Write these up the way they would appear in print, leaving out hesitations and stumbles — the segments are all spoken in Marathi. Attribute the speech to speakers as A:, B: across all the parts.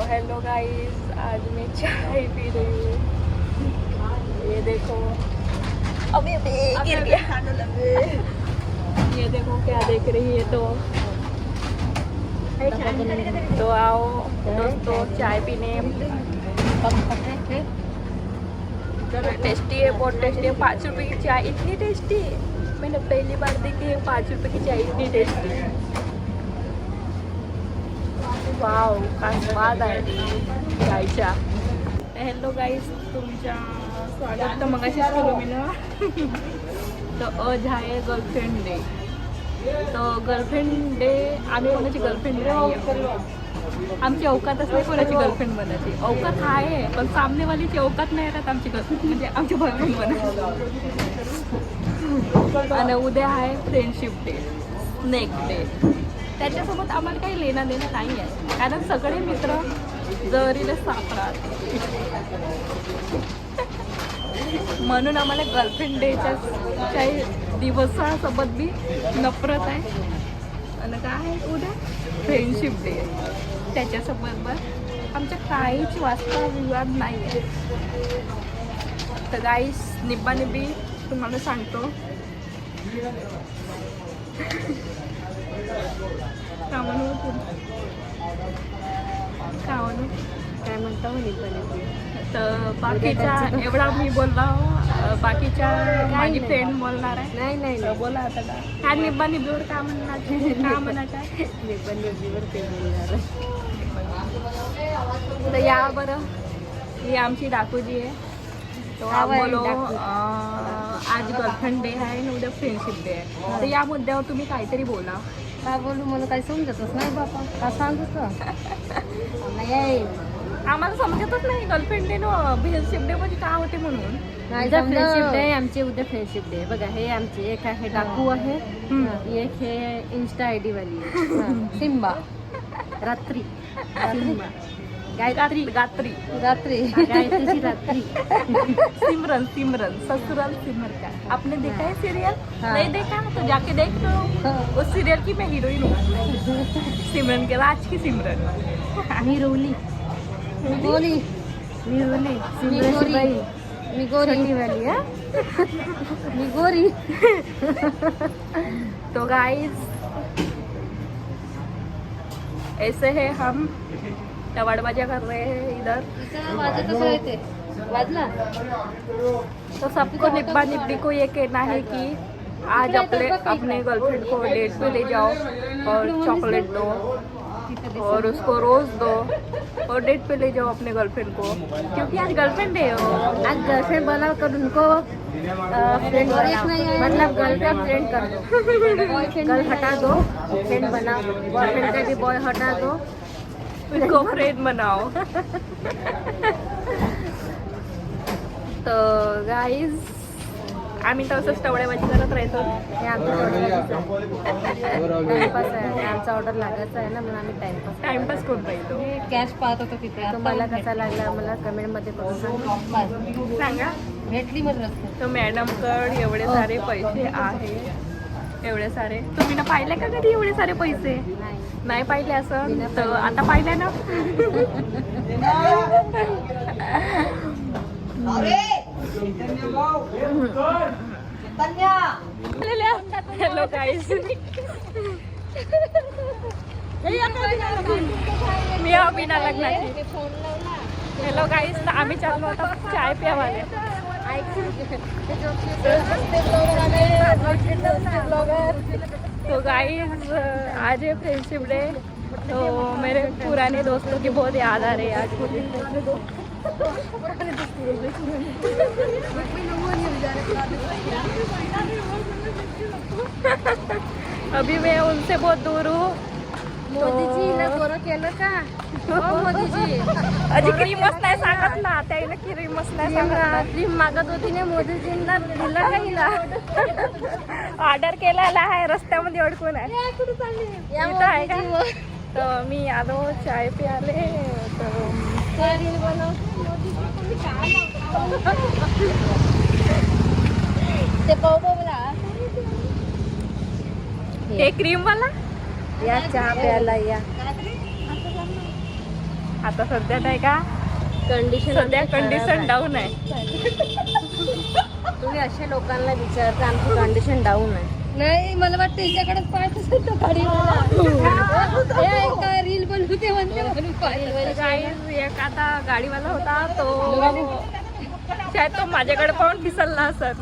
A: हेलो गाइस, आज मैं चाय पी रही हूँ। ये देखो, अबे गिर गया। ये देखो क्या देख रही है। तो आओ दोस्तों चाय पीने। टेस्टी है, बहुत टेस्टी है। 5 रुपए की चाय इतनी टेस्टी, मैंने पहली बार देखी है 5 रुपए की चाय इतनी टेस्टी। वाव, का स्वाद आहे चायचा। हॅलो गाईस, तुमच्या स्वागत तर मगाशीच केलं मी ना। तर आज आहे गर्लफ्रेंड डे। तो गर्लफ्रेंड डे आम्ही कोणाची गर्लफ्रेंड नाही, आमची अवकातच नाही कोणाची गर्लफ्रेंड बनायची। अवकात आहे पण सामनेवालीची अवकात नाही राहत आमची गर्लफ्रेंड, म्हणजे आमची बॉयफ्रेंड बनायची। आणि उद्या आहे फ्रेंडशिप डे, स्नेक डे। त्याच्यासोबत आम्हाला काही लेणं देणं नाही आहे, कारण सगळे मित्र जरीला सापडतात। म्हणून आम्हाला गर्लफ्रेंड डेच्या काही दिवसासोबत बी नफरत आहे। आणि काय आहे उद्या फ्रेंडशिप डे, त्याच्यासोबत आमच्या काहीच वास्ता विवाद नाही आहे। तर गाईस, निब्बा निब्बी तुम्हाला सांगतो का म्हणू काय म्हणतो निब्बा निब्बी। तर बाकीच्या एवढा मी बोलला, बाकीच्या माझी फ्रेंड बोलणार आहे। नाही बोला आता काय निब्बा निब्बीवर का म्हणणार, का म्हणायचं आहे निब्बा निब्बीवर ते बोलणार। तर या बरं, ही आमची डाकूजी आहे। तो आप बोलो, आज गर्लफ्रेंड डे आहे आणि उद्या फ्रेंडशिप डे आहे। तर या मुद्द्यावर तुम्ही काहीतरी बोला।
B: काय बोलू, मला काही समजतच नाही बाबा, का सांगतो नाही,
A: आम्हाला समजतच नाही गर्लफ्रेंड डे न फ्रेंडशिप डे म्हणजे काय होते म्हणून।
B: उद्या फ्रेंडशिप डे आमचे, उद्या फ्रेंडशिप डे बघा। हे आमचे एक आहे डाकू आहे, एक हे इंस्टा आयडी वाली आहे सिम्बा, रात्री
A: गायत्री गात्री
B: रात्री
A: गायत्रीची रात्री। सिमरन ससुराल सिमर का आपने देखा है सीरियल? नहीं देखा तो जाके देख लो, उस सीरियल की मैं हीरोइन हूँ। सिमरन के राज की सिमरन,
B: मिरोली मिगोरी मिगोरी वाली है मिगोरी।
A: तो गाइस ऐसे है हम, टवाड़बाजा कर रहे हैं इधर। तो सबको निब्बा निब्बी को ये कहना है कि आज अपने गर्लफ्रेंड को डेट पे ले जाओ और चॉकलेट दो और उसको रोज दो और डेट पे ले जाओ अपने गर्लफ्रेंड को, क्योंकि आज गर्लफ्रेंड डे हो।
B: आज गर्लफ्रेंड बनाओ कर उनको, फ्रेंड मतलब गर्ल का फ्रेंड कर दो, गर्ल हटा दो, फ्रेंड बनाओ, बॉयफ्रेंड का भी बॉय हटा दो,
A: उसको फ्रेंड बनाओ। तो गाईज, आम्ही तर असंच टवळ्याबाजी करत राहतो।
B: हे आमचं टाइमपास आहे, आमचा ऑर्डर लागायचा आहे ना, म्हणून आम्ही
A: टाइमपास करून राहतो।
B: कॅश पाहत होतो तिथे। तुम्हाला कसा लागला मला कमेंटमध्ये करून
A: सांगा।
B: भेटली मला रस्ते।
A: तो मॅडमकडे एवढे सारे पैसे आहे, एवढे सारे तुम्ही ना पाहिले का कधी एवढे सारे पैसे? नाही पाहिले असं, तर आता पाहिले ना। हॅलो गाईस, मी बिना लग्नाची। हॅलो गाईस, तर आम्ही चाललो आता चाय प्यावाले। तो गाइस, आज है फ्रेंडशिप डे, तो मेरे पुराने दोस्तों की बहुत याद आ रही है आज मुझे। अभी मैं उनसे बहुत दूर हूँ।
B: मोदीजी ना गोरं केलं का? मोदीजी
A: अजी क्रीमच नाही सांगत ना, त्याला क्रीमच नाही सांगत।
B: क्रीम मागत होती ना, मोदीजींना दिलं का हिला?
A: ऑर्डर केलेला आहे, रस्त्यामध्ये अडकून आहे। इथं आहे का? तर मी आलो चाय प्याले।
B: ते पावला
A: हे क्रीम वाला
B: या चहा प्यायला या।
A: आता सध्या नाही का,
B: कंडिशन
A: सध्या कंडिशन डाऊन आहे.
B: तुम्ही अशा लोकांना विचारता आमची कंडिशन डाऊन आहे.
C: नाही मला वाटतं हिच्याकडेच पाहत असेल तो गाडीवाला. काय रील बनवते म्हणते.
A: गाईज एक आता गाडीवाला होता तो शायद तो माझ्याकडे पाहून फिसलला असत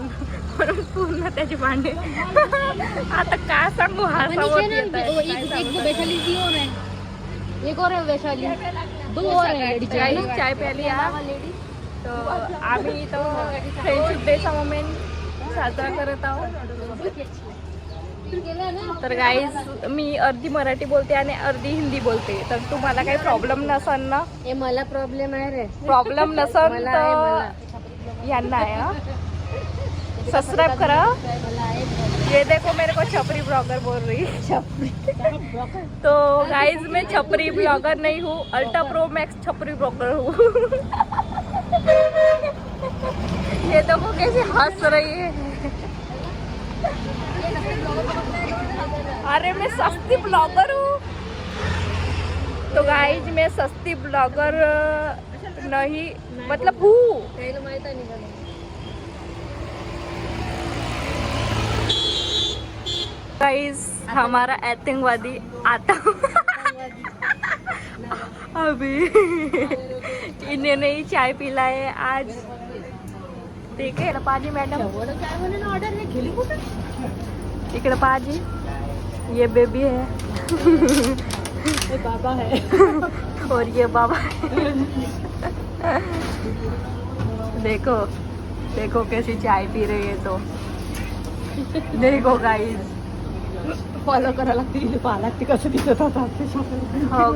A: म्हणून पूर्ण त्याची भांडे. आता काय सांगू, हा समोर येत आहे.
C: एक तो वैशाली जी और है, एक और है वैशाली, दो और है लेडीज.
A: काही चाय प्याली हा. तर आम्ही इथं फ्रेंडशिप डेचा मोमेंट साजरा करत आहोत. तर गाईज मी अर्धी मराठी बोलते आणि अर्धी हिंदी बोलते, तर तुम्हाला काही प्रॉब्लेम नसन ना?
B: हे मला प्रॉब्लेम आहे रे.
A: प्रॉब्लेम नसन
B: मला आहे, मला.
A: तर यांना आहे हा. सब्सक्राइब करा. ये देखो मेरे को छपरी ब्लॉगर बोल रही है. तो गाइज मैं छपरी ब्लॉगर नहीं हूँ, अल्ट्रा प्रो मैक्स छपरी ब्लॉगर हूँ. ये देखो कैसे हंस रही है. अरे मैं सस्ती ब्लॉगर हूँ. तो गाइज मैं सस्ती ब्लॉगर नहीं, मतलब हूँ.
B: माहित आहे.
A: गाइस हमारा आतंकवादी आता अभी इन्होंने ही चाय पिला है आज. ठीक है पाजी मॅडम, इकडे पाजी, ये बेबी है.
C: ये बाबा है.
A: और ये बाबा है. देखो देखो कैसी चाय पी रही है. तो देखो गाइस
C: फॉलो करायला लागते, पाहा लागते कसं दिसत होता.
A: हो